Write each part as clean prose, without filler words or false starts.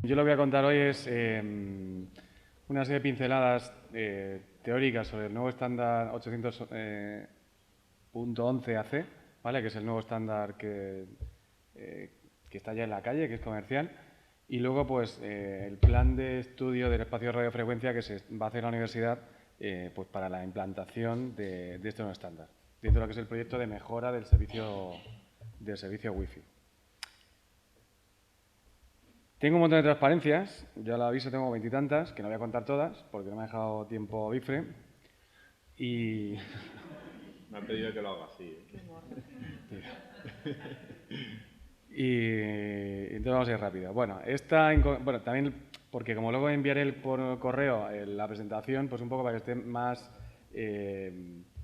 Yo lo que voy a contar hoy es una serie de pinceladas teóricas sobre el nuevo estándar 800.11 AC, ¿vale? Que es el nuevo estándar que está ya en la calle, que es comercial. Y luego, pues, el plan de estudio del espacio de radiofrecuencia que se va a hacer en la universidad pues para la implantación de este nuevo estándar, dentro de lo que es el proyecto de mejora del servicio Wi-Fi. Tengo un montón de transparencias, ya lo aviso, tengo veintitantas, que no voy a contar todas, porque no me ha dejado tiempo Bifre. Y... Me han pedido que lo haga así. Y entonces vamos a ir rápido. Bueno, también porque como luego enviaré por correo la presentación, pues un poco para que esté más,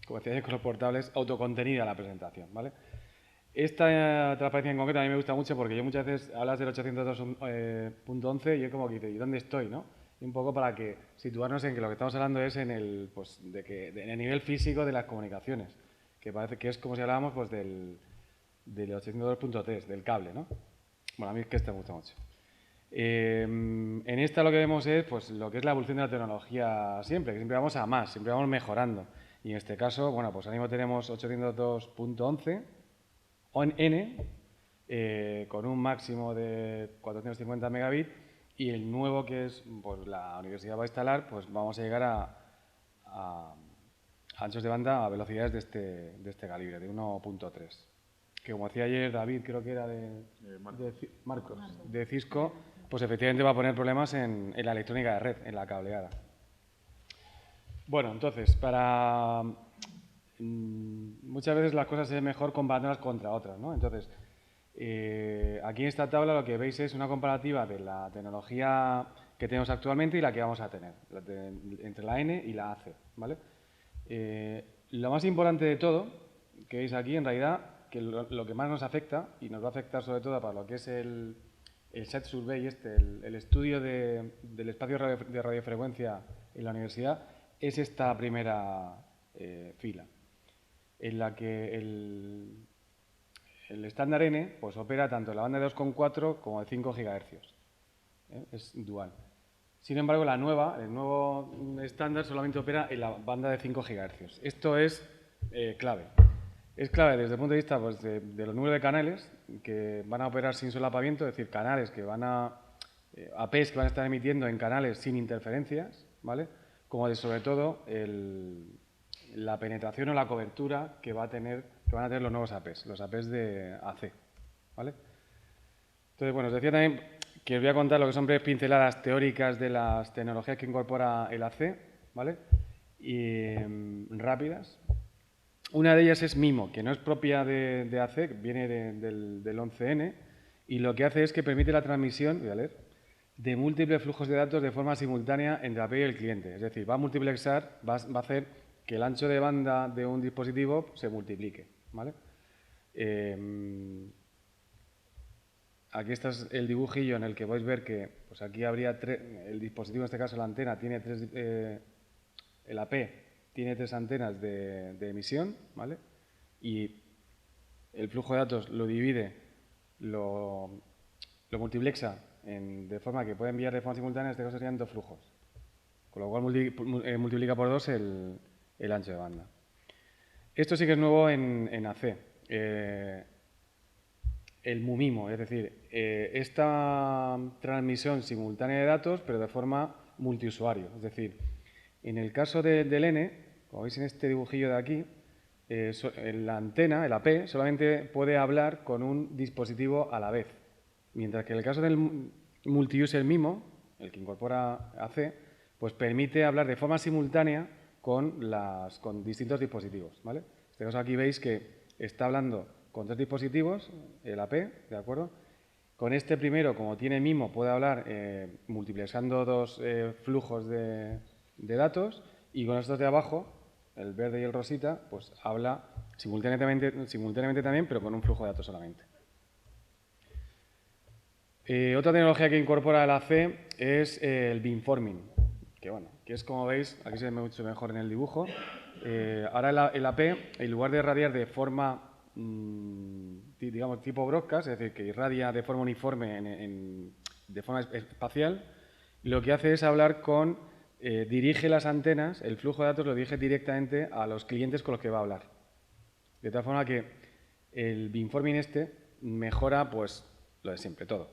como decía con los portables, autocontenida la presentación, ¿vale? Esta transparencia en concreto a mí me gusta mucho porque yo muchas veces hablas del 802.11 y yo como que digo, ¿y dónde estoy, no? Y un poco para que situarnos en que lo que estamos hablando es en el, pues, en el nivel físico de las comunicaciones, que parece que es como si hablábamos pues del 802.3, del cable, ¿no? Bueno, a mí es que este me gusta mucho. En esta lo que vemos es pues, lo que es la evolución de la tecnología siempre, que siempre vamos a más, siempre vamos mejorando. Y en este caso, bueno, pues ahora mismo tenemos 802.11 N, con un máximo de 450 megabits, y el nuevo que es, pues, la universidad va a instalar, pues vamos a llegar a anchos de banda a velocidades de este calibre, de 1.3. Que como decía ayer David, creo que era Marcos, de Cisco, pues efectivamente va a poner problemas en la electrónica de red, en la cableada. Bueno, entonces, muchas veces las cosas es mejor comparándolas contra otras, ¿no? Entonces, aquí en esta tabla lo que veis es una comparativa de la tecnología que tenemos actualmente y la que vamos a tener, entre la N y la AC, ¿vale? Lo más importante de todo, que veis aquí, en realidad, que lo que más nos afecta, y nos va a afectar sobre todo para lo que es el SET Survey, el estudio del espacio de radiofrecuencia en la universidad, es esta primera fila, en la que el estándar N pues, opera tanto en la banda de 2,4 como de 5 GHz. Es dual. Sin embargo, el nuevo estándar solamente opera en la banda de 5 GHz. Esto es clave. Es clave desde el punto de vista pues, de los números de canales que van a operar sin solapamiento, es decir, canales que van APs que van a estar emitiendo en canales sin interferencias, ¿vale? Como de sobre todo la penetración o la cobertura que van a tener los nuevos APs, los APs de AC, ¿vale? Entonces, bueno, os decía también que os voy a contar lo que son breves pinceladas teóricas de las tecnologías que incorpora el AC, ¿vale? Y rápidas. Una de ellas es MIMO, que no es propia de AC, viene del 11N, y lo que hace es que permite la transmisión, voy a leer, de múltiples flujos de datos de forma simultánea entre la API y el cliente. Es decir, va a multiplexar, va a hacer que el ancho de banda de un dispositivo se multiplique, ¿vale? Aquí está el dibujillo en el que podéis ver que pues aquí habría el dispositivo, en este caso la antena, tiene el AP tiene 3 antenas de emisión, ¿vale? Y el flujo de datos lo divide, lo multiplexa de forma que puede enviar de forma simultánea, en este caso serían 2 flujos. Con lo cual multiplica por 2 el ancho de banda. Esto sí que es nuevo en AC. El MUMIMO, es decir, esta transmisión simultánea de datos, pero de forma multiusuario. Es decir, en el caso del N, como veis en este dibujillo de aquí, la antena, el AP, solamente puede hablar con un dispositivo a la vez. Mientras que en el caso del multiuser MIMO, el que incorpora AC, pues permite hablar de forma simultánea con distintos dispositivos, ¿vale? En este caso aquí veis que está hablando con 3 dispositivos, el AP, ¿de acuerdo? Con este primero, como tiene MIMO, puede hablar multiplexando 2 flujos de datos, y con estos de abajo, el verde y el rosita, pues habla simultáneamente también, pero con un flujo de datos solamente. Otra tecnología que incorpora el AC es el beamforming, que bueno, que es como veis, aquí se ve mucho mejor en el dibujo. Ahora el AP, en lugar de irradiar de forma, digamos, tipo broadcast, es decir, que irradia de forma uniforme de forma espacial, lo que hace es hablar con, dirige las antenas, el flujo de datos lo dirige directamente a los clientes con los que va a hablar. De tal forma que el beamforming mejora pues lo de siempre, todo.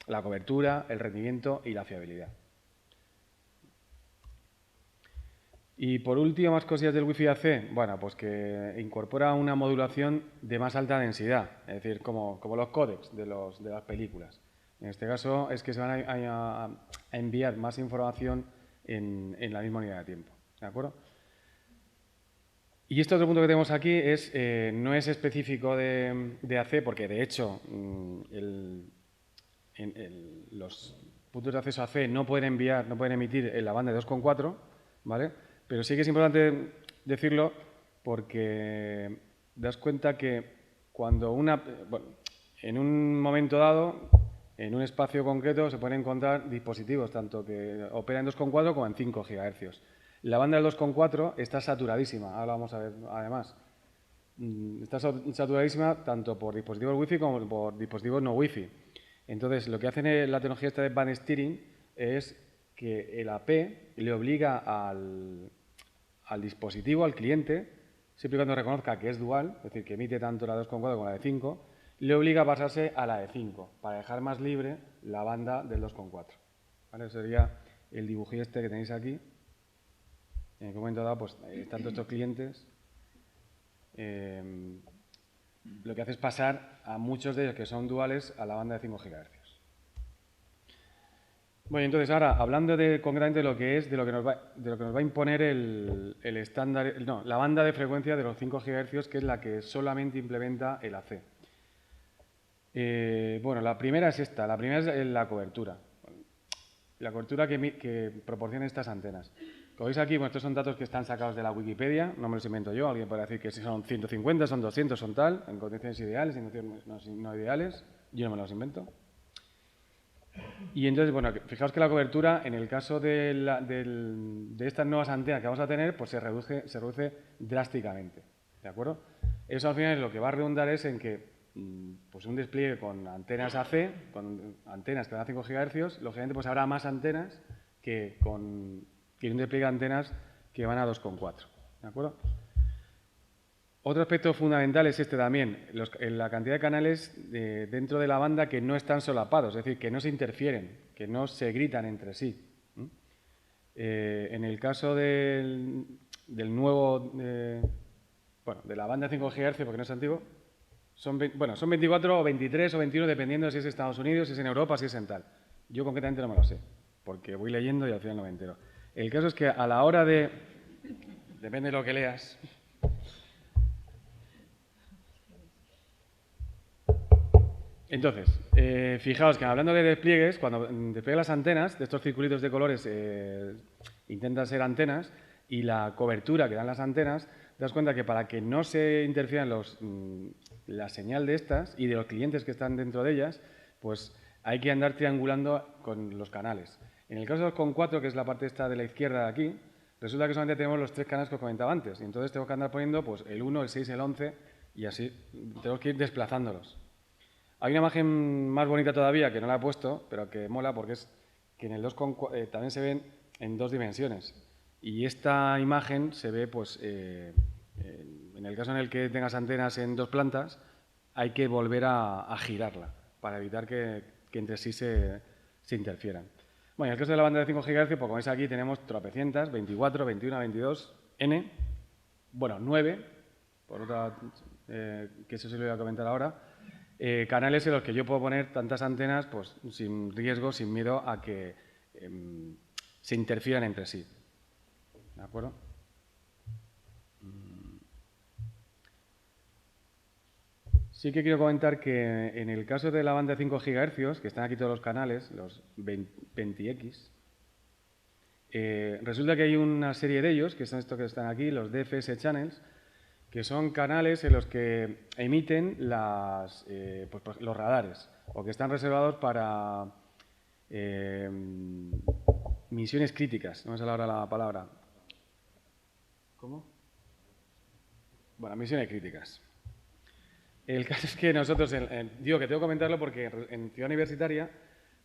La cobertura, el rendimiento y la fiabilidad. Y por último, más cosillas del Wi-Fi AC. Bueno, pues que incorpora una modulación de más alta densidad, es decir, como los códecs de las películas. En este caso es que se van a enviar más información en la misma unidad de tiempo. ¿De acuerdo? Y este otro punto que tenemos aquí no es específico de AC, porque de hecho los puntos de acceso AC no pueden emitir en la banda de 2,4, ¿vale? Pero sí que es importante decirlo porque das cuenta que cuando en un momento dado, en un espacio concreto, se pueden encontrar dispositivos tanto que operan en 2,4 como en 5 GHz. La banda del 2,4 está saturadísima, ahora vamos a ver además. Está saturadísima tanto por dispositivos Wi-Fi como por dispositivos no Wi-Fi. Entonces, lo que hace la tecnología esta de band steering es que el AP le obliga al dispositivo, al cliente, siempre y cuando reconozca que es dual, es decir, que emite tanto la 2,4 como la de 5, le obliga a pasarse a la de 5 para dejar más libre la banda del 2,4. ¿Vale? Ese sería el dibujillo que tenéis aquí. En el momento dado, pues están todos estos clientes. Lo que hace es pasar a muchos de ellos que son duales a la banda de 5 GHz. Bueno, entonces ahora, hablando concretamente de lo que nos va a imponer el estándar, la banda de frecuencia de los 5 GHz, que es la que solamente implementa el AC. Bueno, la primera es esta, la primera es la cobertura. La cobertura que proporcionan estas antenas. Como veis aquí, bueno, estos son datos que están sacados de la Wikipedia, no me los invento yo, alguien puede decir que si son 150, son 200, son tal, en condiciones ideales, en condiciones no ideales, yo no me los invento. Y entonces, bueno, fijaos que la cobertura, en el caso de estas nuevas antenas que vamos a tener, pues se reduce drásticamente, ¿de acuerdo? Eso al final lo que va a redundar es en que pues un despliegue con antenas AC, con antenas que van a 5 GHz, lógicamente pues habrá más antenas que un despliegue de antenas que van a 2,4, ¿de acuerdo? Otro aspecto fundamental es también, la cantidad de canales dentro de la banda que no están solapados, es decir, que no se interfieren, que no se gritan entre sí. En el caso del nuevo, de la banda 5 GHz, porque no es antiguo, son 24 o 23 o 21, dependiendo de si es Estados Unidos, si es en Europa, si es en tal. Yo concretamente no me lo sé, porque voy leyendo y al final no me entero. El caso es que a la hora de... Depende de lo que leas. Entonces, fijaos que hablando de despliegues, cuando despliegas las antenas, de estos circulitos de colores intentan ser antenas, y la cobertura que dan las antenas, te das cuenta que para que no se interfieran la señal de estas y de los clientes que están dentro de ellas, pues hay que andar triangulando con los canales. En el caso de 2,4, que es la parte esta de la izquierda de aquí, resulta que solamente tenemos los 3 canales que os comentaba antes, y entonces tengo que andar poniendo pues, el 1, el 6, el 11, y así tenemos que ir desplazándolos. Hay una imagen más bonita todavía, que no la he puesto, pero que mola porque es que en el 2,4 también se ven en 2 dimensiones. Y esta imagen se ve, pues, en el caso en el que tengas antenas en 2 plantas, hay que volver a girarla para evitar que entre sí se interfieran. Bueno, en el caso de la banda de 5 GHz, pues como veis aquí tenemos tropecientas, 24, 21, 22, N, bueno, 9, por otra, que eso se lo voy a comentar ahora, canales en los que yo puedo poner tantas antenas pues, sin riesgo, sin miedo a que se interfieran entre sí. ¿De acuerdo? Sí que quiero comentar que en el caso de la banda de 5 GHz, que están aquí todos los canales, los 20X, resulta que hay una serie de ellos, que son estos que están aquí, los DFS channels, que son canales en los que emiten pues, los radares, o que están reservados para misiones críticas. No me sale ahora la palabra. ¿Cómo? Bueno, misiones críticas. El caso es que nosotros, digo que tengo que comentarlo porque en Ciudad Universitaria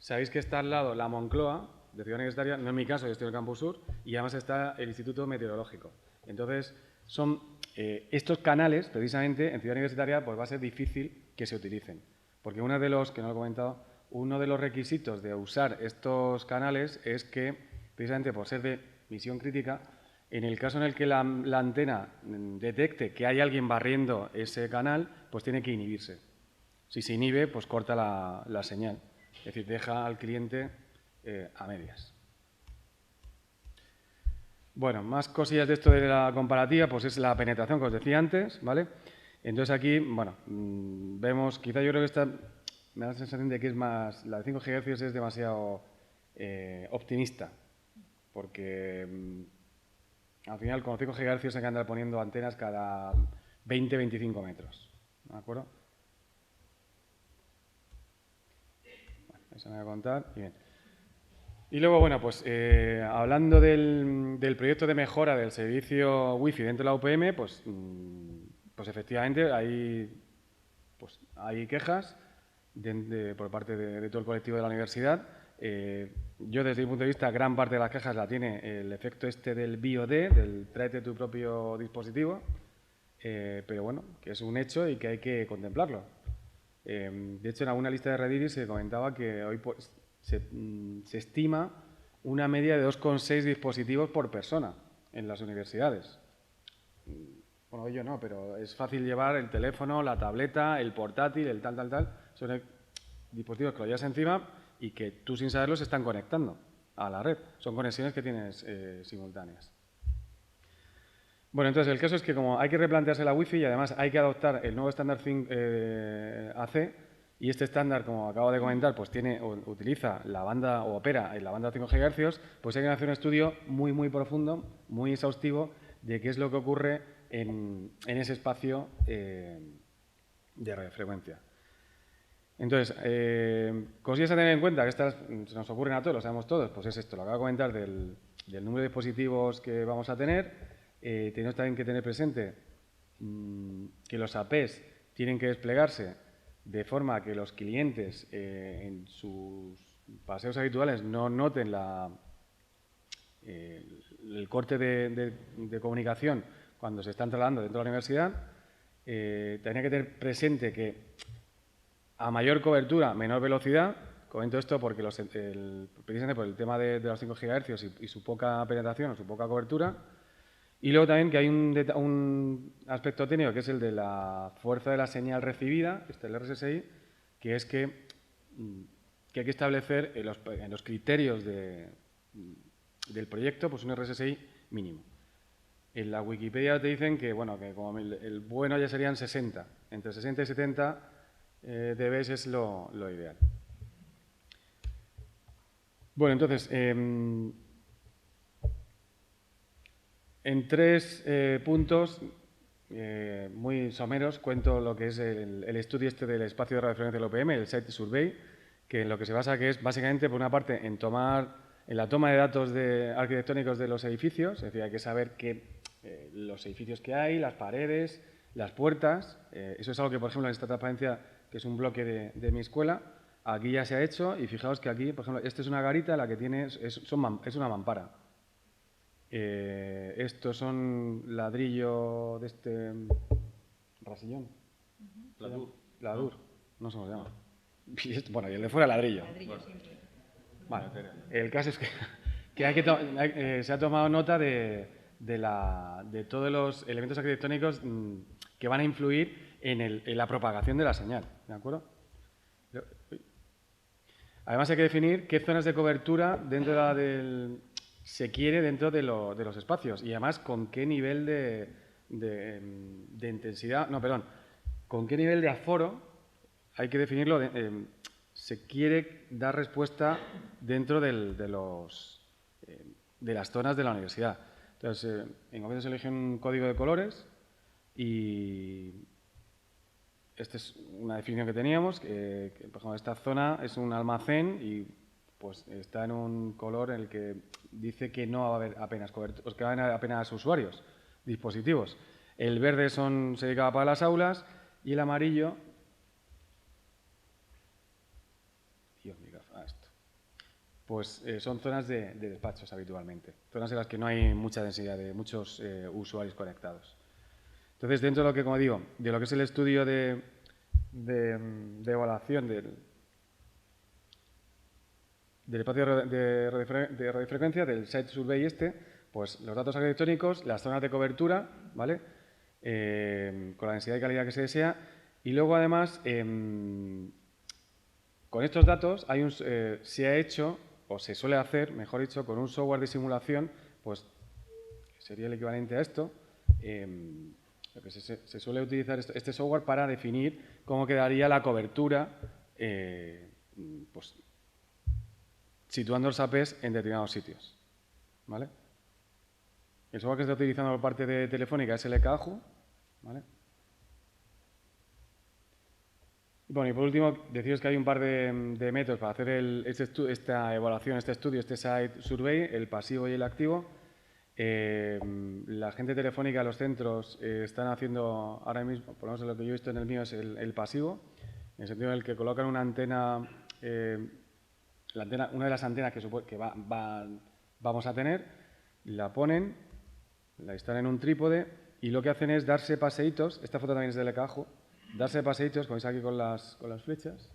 sabéis que está al lado la Moncloa, de Ciudad Universitaria, no en mi caso, yo estoy en el Campus Sur, y además está el Instituto Meteorológico. Entonces, son estos canales, precisamente, en Ciudad Universitaria, pues va a ser difícil que se utilicen. Porque uno de los, que no lo he comentado, uno de los requisitos de usar estos canales es que, precisamente por ser de misión crítica, en el caso en el que la antena detecte que hay alguien barriendo ese canal, pues tiene que inhibirse. Si se inhibe, pues corta la señal. Es decir, deja al cliente a medias. Bueno, más cosillas de esto de la comparativa, pues es la penetración que os decía antes, ¿vale? Entonces aquí, bueno, vemos, quizá yo creo que esta, me da la sensación de que es más, la de 5 GHz es demasiado optimista, porque al final con 5 GHz hay que andar poniendo antenas cada 20-25 metros, ¿de acuerdo? Bueno, eso me voy a contar, y bien. Y luego, bueno, pues hablando del proyecto de mejora del servicio Wi-Fi dentro de la UPM, pues efectivamente hay quejas por parte de todo el colectivo de la universidad. Yo, desde mi punto de vista, gran parte de las quejas la tiene el efecto este del BOD, del tráete tu propio dispositivo, pero bueno, que es un hecho y que hay que contemplarlo. De hecho, en alguna lista de Reddit se comentaba que hoy pues, se estima una media de 2,6 dispositivos por persona en las universidades. Bueno, yo no, pero es fácil llevar el teléfono, la tableta, el portátil, el tal. Son dispositivos que lo llevas encima y que tú sin saberlo se están conectando a la red. Son conexiones que tienes simultáneas. Bueno, entonces el caso es que como hay que replantearse la Wi-Fi y además hay que adoptar el nuevo estándar AC, y este estándar, como acabo de comentar, pues utiliza la banda o opera en la banda 5 GHz, pues hay que hacer un estudio muy profundo, muy exhaustivo, de qué es lo que ocurre en ese espacio de radiofrecuencia. Entonces, cosillas a tener en cuenta, que estas se nos ocurren a todos, lo sabemos todos, pues es esto, lo acabo de comentar del número de dispositivos que vamos a tener. Tenemos también que tener presente que los APs tienen que desplegarse de forma que los clientes en sus paseos habituales no noten el corte de comunicación cuando se están trasladando dentro de la universidad. Tenía que tener presente que a mayor cobertura, menor velocidad. Comento esto porque precisamente por el tema de los 5 GHz y su poca penetración o su poca cobertura. Y luego también que hay un aspecto técnico que es el de la fuerza de la señal recibida, el RSSI, que es que hay que establecer en los criterios del proyecto pues un RSSI mínimo. En la Wikipedia te dicen que, bueno, que como el bueno ya serían 60. Entre 60 y 70 dB es lo ideal. Bueno, entonces, en 3 puntos muy someros cuento lo que es el estudio este del espacio de radiofrecuencia del OPM, el Site Survey, que en lo que se basa que es básicamente, por una parte, en la toma de datos arquitectónicos de los edificios, es decir, hay que saber los edificios que hay, las paredes, las puertas. Eso es algo que, por ejemplo, en esta transparencia, que es un bloque de mi escuela, aquí ya se ha hecho y fijaos que aquí, por ejemplo, esta es una garita, la que tiene es una mampara. Estos son ladrillo de este rasillón. Ladur. No sé cómo se llama. Bueno, y el de fuera ladrillo. Vale. El caso es que se ha tomado nota de todos los elementos arquitectónicos que van a influir en la propagación de la señal. ¿De acuerdo? Además hay que definir qué zonas de cobertura se quiere dentro de los espacios y además con qué nivel de intensidad, con qué nivel de aforo hay que definirlo. Se quiere dar respuesta dentro de las zonas de la universidad. Entonces, en concreto se elige un código de colores y esta es una definición que teníamos, que por ejemplo, esta zona es un almacén y pues está en un color en el que dice que no va a haber apenas cobertura, que van a haber apenas usuarios, dispositivos. El verde se dedicaba para las aulas y el amarillo... Dios mío, esto. pues son zonas de despachos habitualmente, zonas en las que no hay mucha densidad de muchos usuarios conectados. Entonces, dentro de lo que, como digo, de lo que es el estudio de evaluación del espacio de radiofrecuencia, del site survey pues los datos arquitectónicos, las zonas de cobertura, ¿vale? Con la densidad y calidad que se desea. Y luego, además, con estos datos se ha hecho, o se suele hacer, mejor dicho, con un software de simulación, pues que sería el equivalente a esto. Lo que se suele utilizar este software para definir cómo quedaría la cobertura, pues, situando los APs en determinados sitios, ¿vale? El software que se está utilizando por parte de Telefónica es LKAJU, ¿vale? Bueno, y por último, deciros que hay un par de métodos para hacer esta evaluación, este estudio, este site survey, el pasivo y el activo. La gente telefónica, los centros, están haciendo ahora mismo, por lo menos lo que yo he visto en el mío, es el pasivo, en el sentido en el que colocan una antena, una de las antenas que vamos a tener, la ponen, la instalan en un trípode y lo que hacen es darse paseitos. Esta foto también es del LKAJU. Darse paseitos, como veis aquí con las flechas,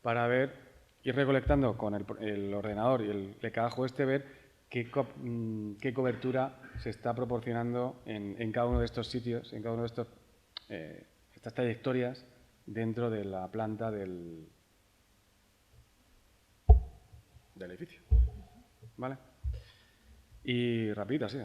para ir recolectando con el ordenador y el LKAJU ver qué cobertura se está proporcionando en cada uno de estos sitios, en cada uno de estas trayectorias dentro de la planta del edificio. ¿Vale? Y rapidito, así.